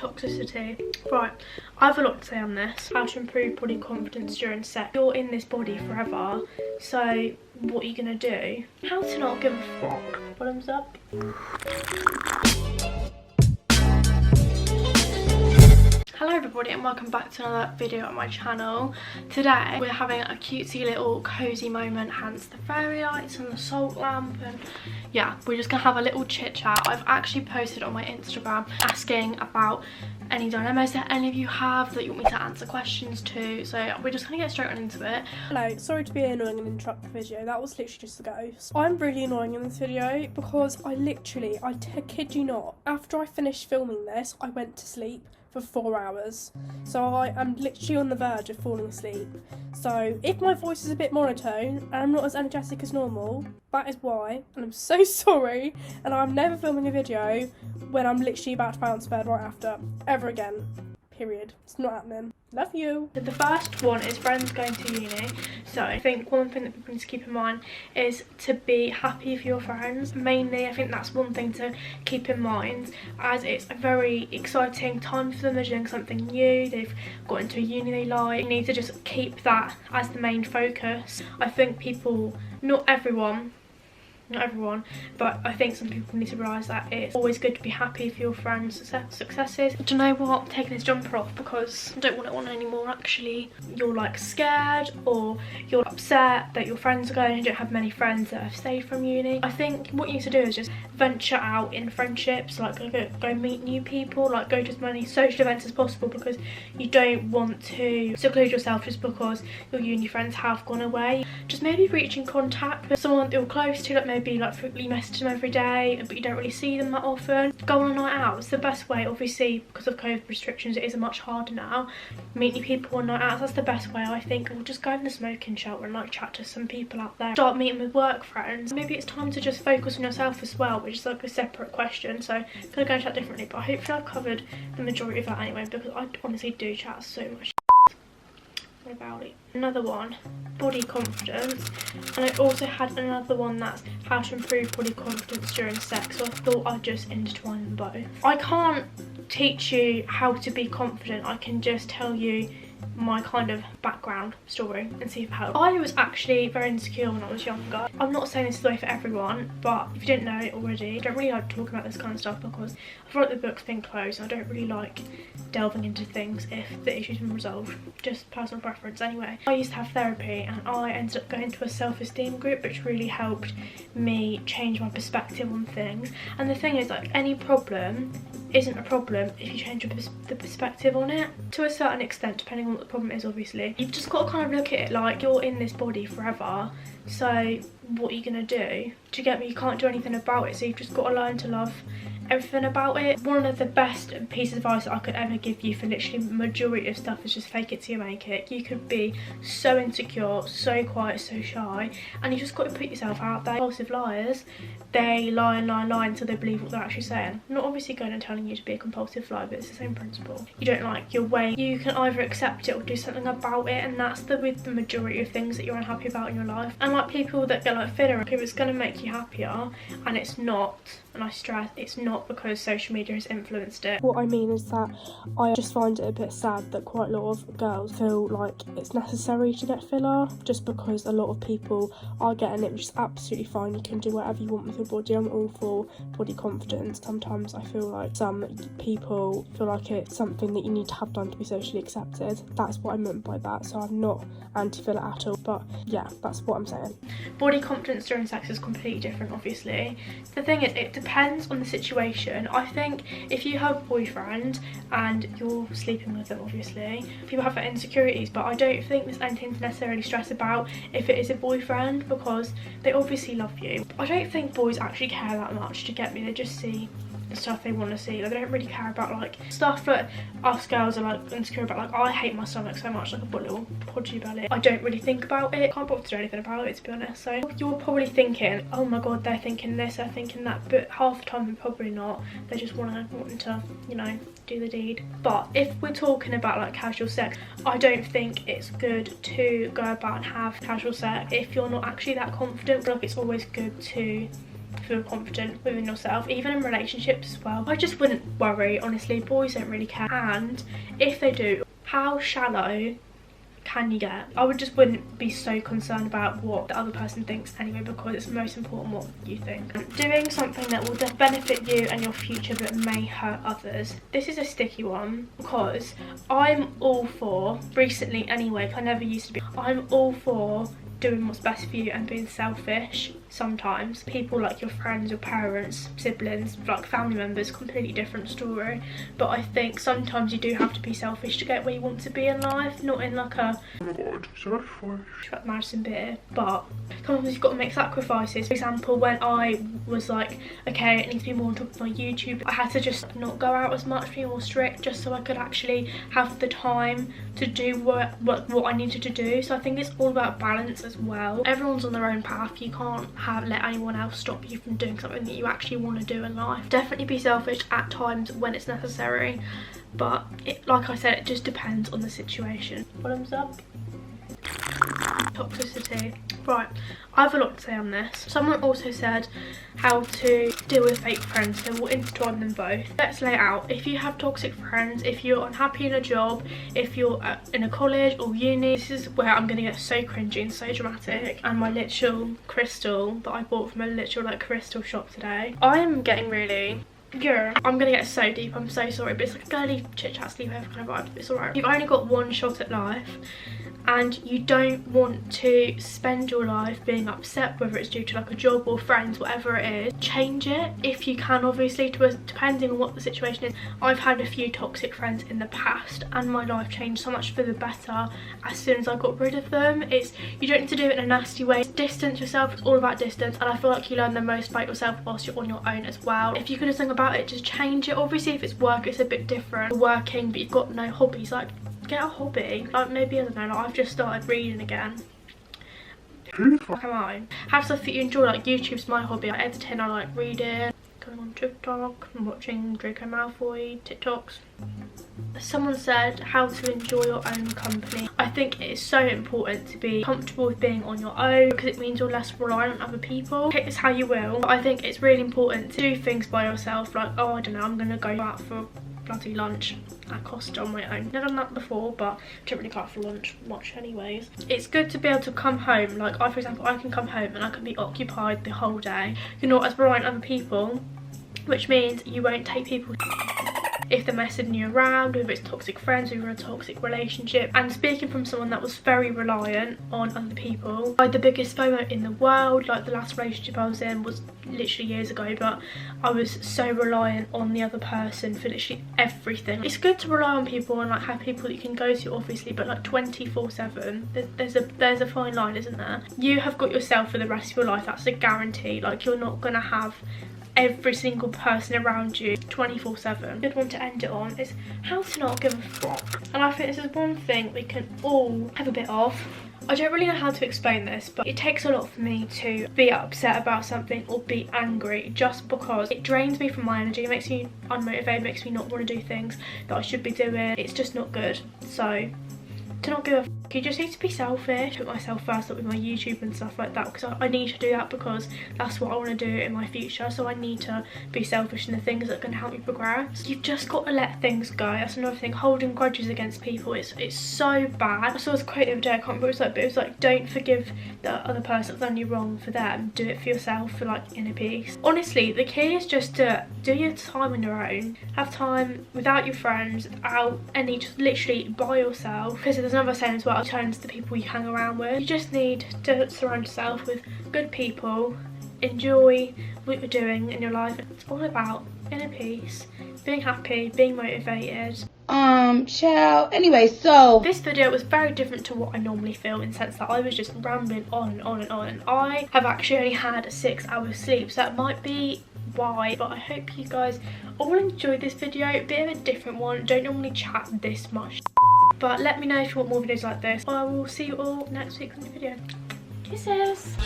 Toxicity. Right, I have a lot to say on this. How to improve body confidence during sex. You're in this body forever, so what are you gonna do? How to not give a fuck. Bottoms up. Hello everybody and welcome back to another video on my channel. Today we're having a cutesy little cozy moment, hence the fairy lights and the salt lamp, and yeah, we're just gonna have a little chit chat. I've actually posted on my Instagram asking about any dilemmas that any of you have that you want me to answer questions to, so we're just gonna get straight on into it. Hello, sorry to be annoying and interrupt the video. That was literally just a ghost. I'm really annoying in this video because I kid you not, after I finished filming this I went to sleep for 4 hours, so I am literally on the verge of falling asleep. So if my voice is a bit monotone and I'm not as energetic as normal, that is why, and I'm so sorry, and I'm never filming a video when I'm literally about to bounce to bed right after, ever again, period. It's not happening. Love you. The first one is friends going to uni. So I think one thing that people need to keep in mind is to be happy for your friends. Mainly, I think that's one thing to keep in mind, as it's a very exciting time for them. They're doing something new, they've got into a uni they like. You need to just keep that as the main focus. I think people, not everyone, but I think some people need to realise that it's always good to be happy for your friends' successes. Do you know what? I'm taking this jumper off because I don't want it on anymore. Actually, you're like scared or you're upset that your friends are going and you don't have many friends that have stayed from uni. I think what you need to do is just venture out in friendships, like go meet new people, like go to as many social events as possible, because you don't want to seclude yourself just because your uni friends have gone away. Just maybe reach in contact with someone that you're close to, like maybe like frequently message them every day but you don't really see them that often. Go on a night out. It's the best way. Obviously because of COVID restrictions it is much harder now. Meet new people on night outs, that's the best way I think. Or just go in the smoking shelter and like chat to some people out there. Start meeting with work friends. Maybe it's time to just focus on yourself as well, which is like a separate question, so I'm gonna go and chat differently, but hopefully I've covered the majority of that anyway, because I honestly do chat so much about it. Another one, body confidence, and I also had another one that's how to improve body confidence during sex, so I thought I'd just intertwine them both. I can't teach you how to be confident, I can just tell you my kind of background story and see if it helps. I was actually very insecure when I was younger. I'm not saying this is the way for everyone, but if you didn't know it already, I don't really like talking about this kind of stuff because I feel like the book's been closed and I don't really like delving into things if the issue's been resolved. Just personal preference anyway. I used to have therapy and I ended up going to a self-esteem group, which really helped me change my perspective on things. And the thing is, like, any problem isn't a problem if you change the perspective on it, to a certain extent, depending on what the problem is. Obviously you've just got to kind of look at it like you're in this body forever, so what are you gonna do? Do you get me? You can't do anything about it, so you've just got to learn to love everything about it. One of the best pieces of advice that I could ever give you for literally the majority of stuff is just fake it till you make it. You could be so insecure, so quiet, so shy, and you just got to put yourself out there. Compulsive liars, they lie and lie and lie until they believe what they're actually saying. I'm not obviously going and telling you to be a compulsive liar, but it's the same principle. You don't like your weight, you can either accept it or do something about it, and that's with the majority of things that you're unhappy about in your life. And like people that get like filler, if it's going to make you happier, and it's not, and I stress it's not because social media has influenced it. What I mean is that I just find it a bit sad that quite a lot of girls feel like it's necessary to get filler just because a lot of people are getting it, which is absolutely fine. You can do whatever you want with your body. I'm all for body confidence. Sometimes I feel like some people feel like it's something that you need to have done to be socially accepted. That's what I meant by that, so I'm not anti-filler at all, but yeah, that's what I'm saying. Body confidence during sex is completely different, obviously. The thing is, it depends on the situation. I think if you have a boyfriend and you're sleeping with them, obviously people have their insecurities, but I don't think there's anything to necessarily stress about if it is a boyfriend, because they obviously love you. I don't think boys actually care that much, to get me. They just see the stuff they want to see. Like, they don't really care about like stuff that us girls are like insecure about. Like, I hate my stomach so much, like I've got a little podgy belly. I don't really think about it, can't bother to do anything about it, to be honest. So you're probably thinking, oh my god, they're thinking this, they're thinking that, but half the time they're probably not. They just wanting to, you know, do the deed. But if we're talking about like casual sex, I don't think it's good to go about and have casual sex if you're not actually that confident. Like, it's always good to feel confident within yourself, even in relationships as well. I just wouldn't worry, honestly. Boys don't really care, and if they do, how shallow can you get? I wouldn't be so concerned about what the other person thinks anyway, because it's most important what you think. Doing something that will benefit you and your future but may hurt others. This is a sticky one, because I'm all for, recently anyway, 'cause I never used to be, I'm all for doing what's best for you and being selfish. Sometimes people like your friends, your parents, siblings, like family members, completely different story, but I think sometimes you do have to be selfish to get where you want to be in life, not in like a oh my god, selfish Madison beer, but sometimes you've got to make sacrifices. For example, when I was like, okay, it needs to be more on top of my YouTube, I had to just not go out as much, be more strict, just so I could actually have the time to do what I needed to do. So I think it's all about balance as well. Everyone's on their own path. You can't let anyone else stop you from doing something that you actually want to do in life. Definitely be selfish at times when it's necessary, but like I said, it just depends on the situation. Bottoms up. Toxicity. Right, I have a lot to say on this. Someone also said how to deal with fake friends, so we'll intertwine them both. Let's lay it out. If you have toxic friends, if you're unhappy in a job, if you're in a college or uni, this is where I'm gonna get so cringy and so dramatic. And my literal crystal that I bought from a literal like crystal shop today. I am getting really, yeah, I'm gonna get so deep, I'm so sorry, but it's like a girly chit chat sleepover kind of vibe. It's alright. You've only got one shot at life, and you don't want to spend your life being upset, whether it's due to like a job or friends, whatever it is. Change it if you can, obviously, depending on what the situation is. I've had a few toxic friends in the past, and my life changed so much for the better as soon as I got rid of them. You don't need to do it in a nasty way. Distance yourself. It's all about distance, and I feel like you learn the most about yourself whilst you're on your own as well. If you could do something about it, just change it. Obviously, if it's work, it's a bit different. You're working but you've got no hobbies, like get a hobby. Like maybe, I don't know, like I've just started reading again. Come on, have stuff that you enjoy. Like YouTube's my hobby. I editing, I like reading, going on TikTok, and watching Draco Malfoy TikToks. Someone said how to enjoy your own company. I think it is so important to be comfortable with being on your own, because it means you're less reliant on other people. Take this how you will, but I think it's really important to do things by yourself. Like, oh, I don't know, I'm gonna go out for bloody lunch at Costa on my own. Never done that before, but I don't really go out for lunch much anyways. It's good to be able to come home. Like for example, I can come home and I can be occupied the whole day. You're not as reliant on other people, which means you won't take people if they're messing you around, whether it's toxic friends or you're in a toxic relationship. And speaking from someone that was very reliant on other people, I had the biggest FOMO in the world. Like the last relationship I was in was literally years ago, but I was so reliant on the other person for literally everything. It's good to rely on people and like have people that you can go to, obviously, but like 24/7, there's a fine line, isn't there? You have got yourself for the rest of your life. That's a guarantee. Like you're not gonna have every single person around you 24/7. Good one to end it on is how to not give a fuck. And I think this is one thing we can all have a bit of. I don't really know how to explain this, but it takes a lot for me to be upset about something or be angry, just because it drains me from my energy. It makes me unmotivated, makes me not want to do things that I should be doing. It's just not good. So to not give a fuck, you just need to be selfish. Put myself first up with my YouTube and stuff like that, because I need to do that, because that's what I want to do in my future. So I need to be selfish in the things that can help me progress. You've just got to let things go. That's another thing. Holding grudges against people, it's so bad. I saw this quote the other day, I can't remember what it was like, but it was like, don't forgive the other person that's done you wrong for them. Do it for yourself, for like inner peace. Honestly, the key is just to do your time on your own. Have time without your friends, without any, just literally by yourself. Because there's another saying as well, turns to the people you hang around with. You just need to surround yourself with good people. Enjoy what you're doing in your life. It's all about inner peace, being happy, being motivated. Child. Anyway, so this video was very different to what I normally film, in the sense that I was just rambling on and on and on, and I have actually only had 6 hours sleep, so that might be why. But I hope you guys all enjoyed this video. A bit of a different one. Don't normally chat this much, but let me know if you want more videos like this. I will see you all next week on the video. Kisses.